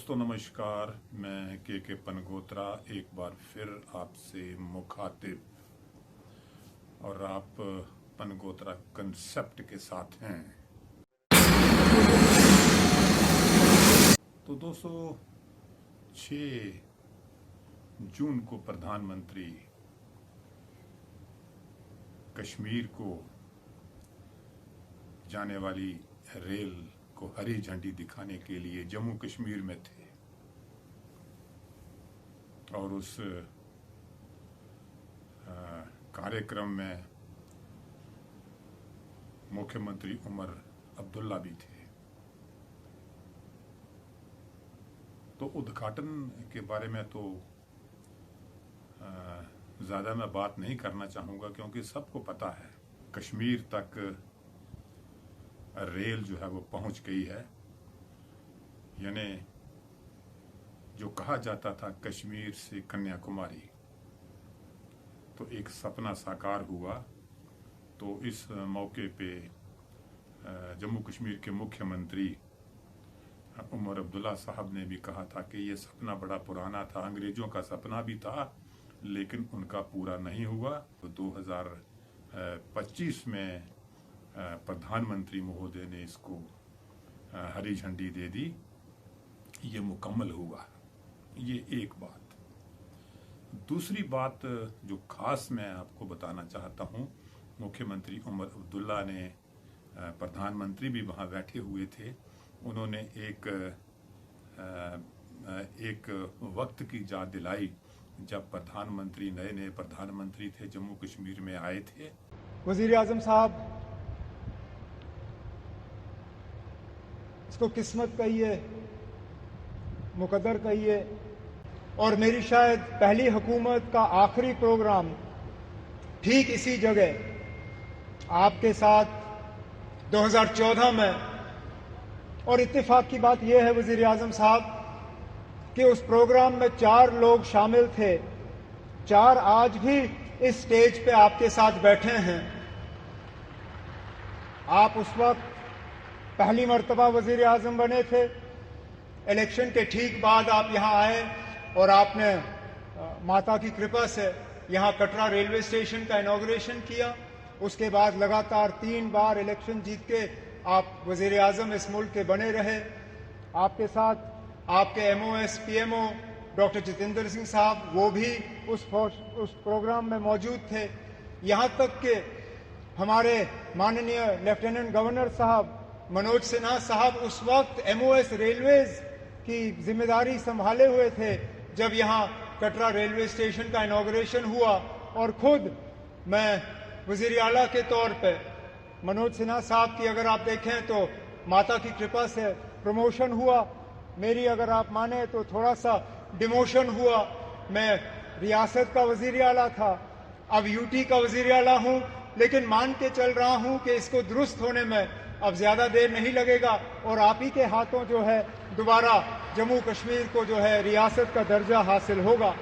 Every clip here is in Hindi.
दोस्तों नमस्कार। मैं के पनगोत्रा एक बार फिर आपसे मुखातिब और आप पनगोत्रा कंसेप्ट के साथ हैं। तो दोस्तों 6 जून को प्रधानमंत्री कश्मीर को जाने वाली रेल को हरी झंडी दिखाने के लिए जम्मू कश्मीर में थे और उस कार्यक्रम में मुख्यमंत्री उमर अब्दुल्ला भी थे। तो उद्घाटन के बारे में तो ज़्यादा मैं बात नहीं करना चाहूँगा क्योंकि सबको पता है कश्मीर तक रेल जो है वो पहुंच गई है। यानी जो कहा जाता था कश्मीर से कन्याकुमारी, तो एक सपना साकार हुआ। तो इस मौके पे जम्मू कश्मीर के मुख्यमंत्री उमर अब्दुल्ला साहब ने भी कहा था कि ये सपना बड़ा पुराना था, अंग्रेजों का सपना भी था लेकिन उनका पूरा नहीं हुआ। तो 2025 में प्रधानमंत्री महोदय ने इसको हरी झंडी दे दी, ये मुकम्मल हुआ। ये एक बात। दूसरी बात जो खास मैं आपको बताना चाहता हूँ, मुख्यमंत्री उमर अब्दुल्ला ने, प्रधानमंत्री भी वहाँ बैठे हुए थे, उन्होंने एक वक्त की याद दिलाई जब प्रधानमंत्री नए प्रधानमंत्री थे, जम्मू कश्मीर में आए थे। वज़ीर आज़म साहब, इसको किस्मत कहिए, मुकद्दर कहिए, और मेरी शायद पहली हुकूमत का आखिरी प्रोग्राम ठीक इसी जगह आपके साथ 2014 में। और इत्तेफाक की बात यह है वज़ीर आज़म साहब कि उस प्रोग्राम में 4 लोग शामिल थे, 4 आज भी इस स्टेज पे आपके साथ बैठे हैं। आप उस वक्त पहली मर्तबा वज़ीर आज़म बने थे। इलेक्शन के ठीक बाद आप यहाँ आए और आपने माता की कृपा से यहाँ कटरा रेलवे स्टेशन का इनॉग्रेशन किया। उसके बाद लगातार 3 बार इलेक्शन जीत के आप वज़ीर आज़म इस मुल्क के बने रहे। आपके साथ आपके MOS PMO doctor Jitendra Singh साहब, वो भी उस प्रोग्राम में मौजूद थे। यहाँ तक कि हमारे माननीय लेफ्टिनेंट गवर्नर साहब मनोज सिन्हा साहब उस वक्त MOS रेलवेज की जिम्मेदारी संभाले हुए थे जब यहाँ कटरा रेलवे स्टेशन का इनॉग्रेशन हुआ। और खुद मैं वज़ीर आला के तौर पे मनोज सिन्हा साहब की अगर आप देखें तो माता की कृपा से प्रमोशन हुआ, मेरी अगर आप माने तो थोड़ा सा डिमोशन हुआ। मैं रियासत का वज़ीर आला था, अब UT का वज़ीर आला हूँ, लेकिन मान के चल रहा हूँ कि इसको दुरुस्त होने में अब ज्यादा देर नहीं लगेगा और आप ही के हाथों जो है दोबारा जम्मू कश्मीर को जो है रियासत का दर्जा हासिल होगा।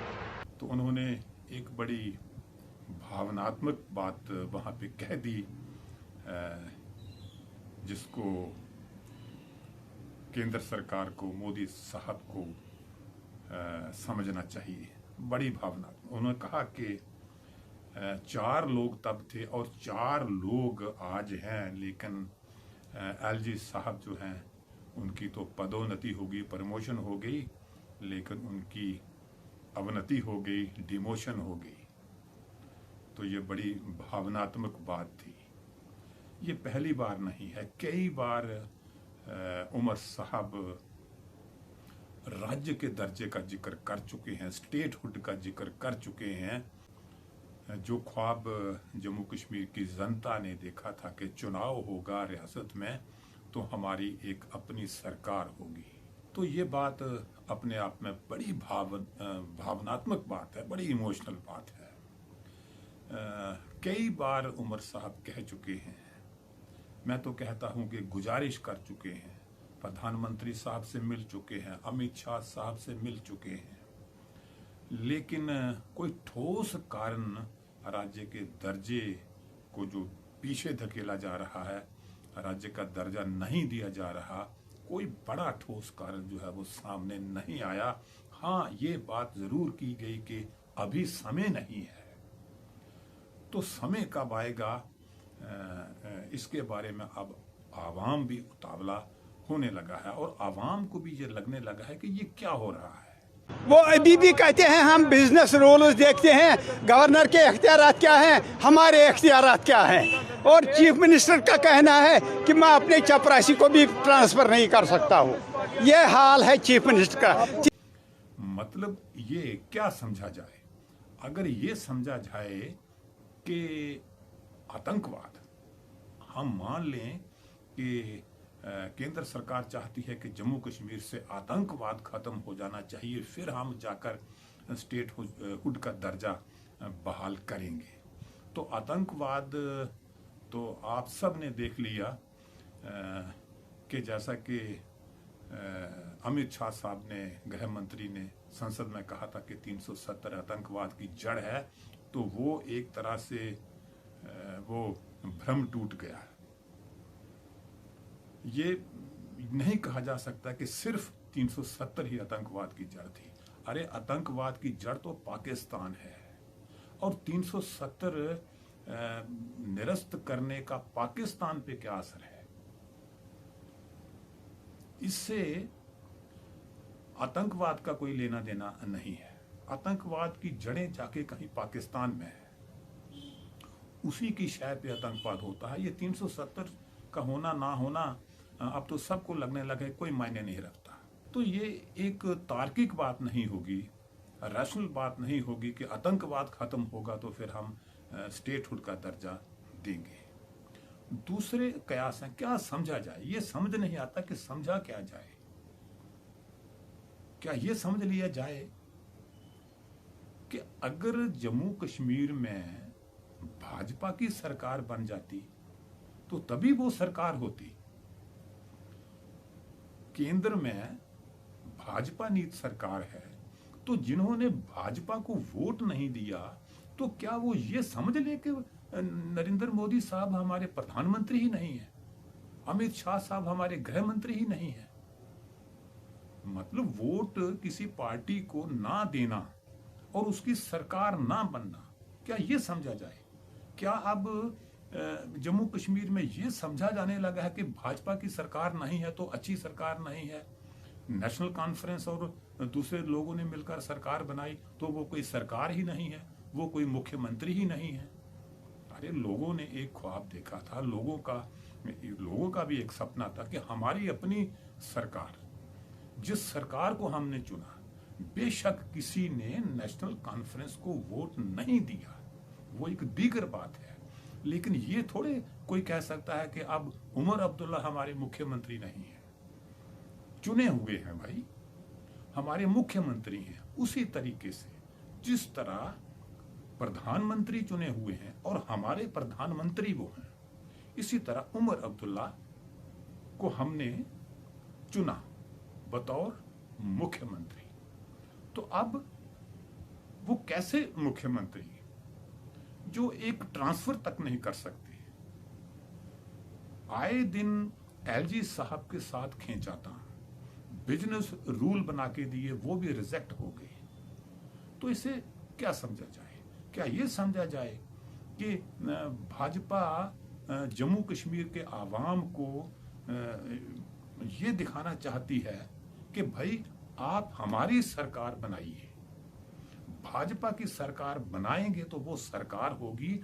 तो उन्होंने एक बड़ी भावनात्मक बात वहां पे कह दी जिसको केंद्र सरकार को, मोदी साहब को समझना चाहिए। बड़ी भावनात्मक उन्होंने कहा कि 4 लोग तब थे और 4 लोग आज हैं, लेकिन LG साहब जो हैं उनकी तो पदोन्नति हो गई, प्रमोशन हो गई, लेकिन उनकी अवनति हो गई, डिमोशन हो गई। तो ये बड़ी भावनात्मक बात थी। ये पहली बार नहीं है, कई बार उमर साहब राज्य के दर्जे का जिक्र कर चुके हैं, स्टेटहुड का जिक्र कर चुके हैं। जो ख्वाब जम्मू कश्मीर की जनता ने देखा था कि चुनाव होगा रियासत में तो हमारी एक अपनी सरकार होगी, तो ये बात अपने आप में बड़ी भावनात्मक बात है, बड़ी इमोशनल बात है। कई बार उमर साहब कह चुके हैं, मैं तो कहता हूं कि गुजारिश कर चुके हैं, प्रधानमंत्री साहब से मिल चुके हैं, अमित शाह साहब से मिल चुके हैं, लेकिन कोई ठोस कारण राज्य के दर्जे को जो पीछे धकेला जा रहा है, राज्य का दर्जा नहीं दिया जा रहा, कोई बड़ा ठोस कारण जो है वो सामने नहीं आया। हाँ, ये बात जरूर की गई कि अभी समय नहीं है। तो समय कब आएगा इसके बारे में अब आवाम भी उतावला होने लगा है और आवाम को भी ये लगने लगा है कि ये क्या हो रहा है। वो अभी भी कहते हैं हम बिजनेस रूल्स देखते हैं, गवर्नर के इख्तियारात क्या हैं, हमारे इख्तियारात क्या हैं। और चीफ मिनिस्टर का कहना है कि मैं अपने चपरासी को भी ट्रांसफर नहीं कर सकता हूँ। ये हाल है चीफ मिनिस्टर का। मतलब ये क्या समझा जाए? अगर ये समझा जाए कि आतंकवाद, हम मान लें कि केंद्र सरकार चाहती है कि जम्मू कश्मीर से आतंकवाद खत्म हो जाना चाहिए, फिर हम जाकर स्टेट हुड का दर्जा बहाल करेंगे। तो आतंकवाद तो आप सब ने देख लिया कि जैसा कि अमित शाह साहब ने, गृह मंत्री ने संसद में कहा था कि 370 आतंकवाद की जड़ है, तो वो एक तरह से वो भ्रम टूट गया। ये नहीं कहा जा सकता कि सिर्फ 370 ही आतंकवाद की जड़ थी। अरे आतंकवाद की जड़ तो पाकिस्तान है और 370 निरस्त करने का पाकिस्तान पे क्या असर है? इससे आतंकवाद का कोई लेना देना नहीं है। आतंकवाद की जड़ें जाके कहीं पाकिस्तान में है, उसी की शय पे आतंकवाद होता है। ये 370 का होना ना होना अब तो सबको लगने लगे कोई मायने नहीं रखता। तो ये एक तार्किक बात नहीं होगी, रैशनल बात नहीं होगी कि आतंकवाद खत्म होगा तो फिर हम स्टेटहुड का दर्जा देंगे। दूसरे कयास हैं, क्या समझा जाए? ये समझ नहीं आता कि समझा क्या जाए। क्या ये समझ लिया जाए कि अगर जम्मू कश्मीर में भाजपा की सरकार बन जाती तो तभी वो सरकार होती। केंद्र में भाजपा नीति सरकार है, तो जिन्होंने भाजपा को वोट नहीं दिया तो क्या वो ये समझ ले कि नरेंद्र मोदी साहब हमारे प्रधानमंत्री ही नहीं है, अमित शाह साहब हमारे गृह मंत्री ही नहीं है? मतलब वोट किसी पार्टी को ना देना और उसकी सरकार ना बनना, क्या ये समझा जाए? क्या अब जम्मू कश्मीर में ये समझा जाने लगा है कि भाजपा की सरकार नहीं है तो अच्छी सरकार नहीं है? नेशनल कॉन्फ्रेंस और दूसरे लोगों ने मिलकर सरकार बनाई तो वो कोई सरकार ही नहीं है, वो कोई मुख्यमंत्री ही नहीं है। अरे लोगों ने एक ख्वाब देखा था, लोगों का भी एक सपना था कि हमारी अपनी सरकार, जिस सरकार को हमने चुना, बेशक किसी ने नेशनल कॉन्फ्रेंस को वोट नहीं दिया, वो एक दीगर बात है, लेकिन ये थोड़े कोई कह सकता है कि अब उमर अब्दुल्ला हमारे मुख्यमंत्री नहीं है। चुने हुए हैं भाई, हमारे मुख्यमंत्री हैं। उसी तरीके से जिस तरह प्रधानमंत्री चुने हुए हैं और हमारे प्रधानमंत्री वो हैं, इसी तरह उमर अब्दुल्ला को हमने चुना बतौर मुख्यमंत्री। तो अब वो कैसे मुख्यमंत्री जो एक ट्रांसफर तक नहीं कर सकते? आए दिन एलजी साहब के साथ खींचाता, बिजनेस रूल बना के दिए, वो भी रिजेक्ट हो गए। तो इसे क्या समझा जाए? क्या ये समझा जाए कि भाजपा जम्मू कश्मीर के आवाम को ये दिखाना चाहती है कि भाई आप हमारी सरकार बनाइए, भाजपा की सरकार बनाएंगे तो वो सरकार होगी,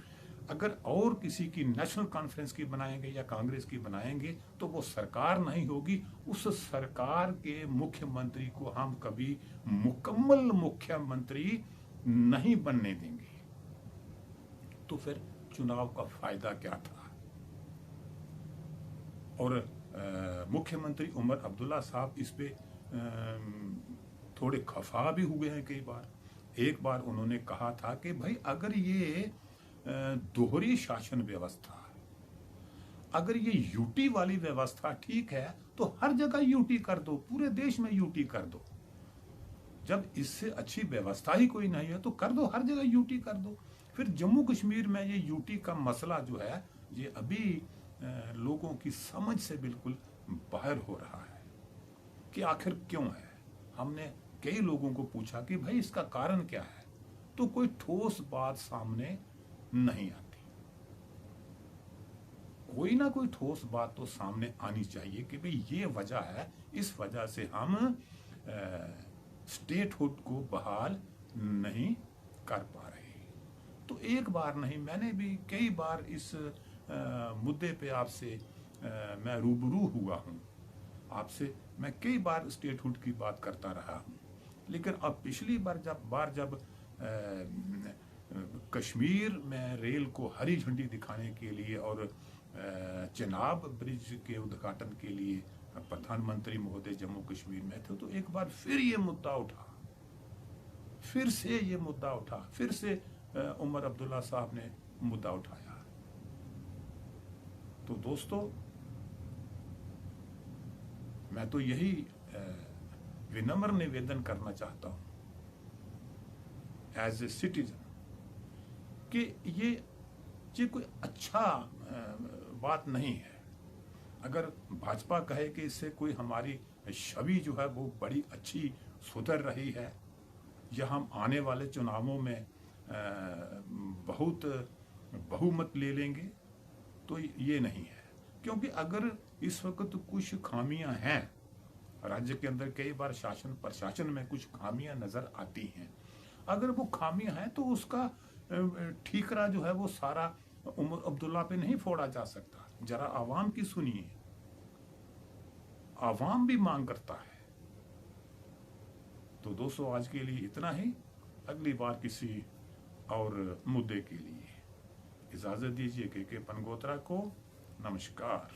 अगर और किसी की नेशनल कॉन्फ्रेंस की बनाएंगे या कांग्रेस की बनाएंगे तो वो सरकार नहीं होगी। उस सरकार के मुख्यमंत्री को हम कभी मुकम्मल मुख्यमंत्री नहीं बनने देंगे। तो फिर चुनाव का फायदा क्या था? और मुख्यमंत्री उमर अब्दुल्ला साहब इस पे थोड़े खफा भी हुए हैं कई बार। एक बार उन्होंने कहा था कि भाई अगर ये दोहरी शासन व्यवस्था, अगर ये यूटी वाली व्यवस्था ठीक है तो हर जगह यूटी कर दो, पूरे देश में यूटी कर दो। जब इससे अच्छी व्यवस्था ही कोई नहीं है तो कर दो, हर जगह यूटी कर दो। फिर जम्मू कश्मीर में ये यूटी का मसला जो है ये अभी लोगों की समझ से बिल्कुल बाहर हो रहा है। कि आखिर क्यों है। हमने कई लोगों को पूछा कि भाई इसका कारण क्या है, तो कोई ठोस बात सामने नहीं आती। कोई ना कोई ठोस बात तो सामने आनी चाहिए कि भाई ये वजह है, इस वजह से हम स्टेटहुड को बहाल नहीं कर पा रहे। तो एक बार नहीं, मैंने भी कई बार इस मुद्दे पे आपसे मैं रूबरू हुआ हूँ। आपसे मैं कई बार स्टेटहुड की बात करता रहा हूँ, लेकिन अब पिछली बार जब कश्मीर में रेल को हरी झंडी दिखाने के लिए और चेनाब ब्रिज के उद्घाटन के लिए प्रधानमंत्री महोदय जम्मू कश्मीर में थे, तो एक बार फिर ये मुद्दा उठा, फिर से ये मुद्दा उठा, फिर से उमर अब्दुल्ला साहब ने मुद्दा उठाया। तो दोस्तों, मैं तो यही विनम्र निवेदन करना चाहता हूं एज ए सिटीजन कि ये कोई अच्छा बात नहीं है। अगर भाजपा कहे कि इससे कोई हमारी छवि जो है वो बड़ी अच्छी सुधर रही है, या हम आने वाले चुनावों में बहुत बहुमत ले लेंगे, तो ये नहीं है। क्योंकि अगर इस वक्त कुछ खामियां हैं राज्य के अंदर, कई बार शासन प्रशासन में कुछ खामियां नजर आती हैं, अगर वो खामियां हैं तो उसका ठीकरा जो है वो सारा उमर अब्दुल्ला पे नहीं फोड़ा जा सकता। जरा आवाम की सुनिए, आवाम भी मांग करता है। तो दोस्तों, आज के लिए इतना ही। अगली बार किसी और मुद्दे के लिए इजाजत दीजिए। के पनगोत्रा को नमस्कार।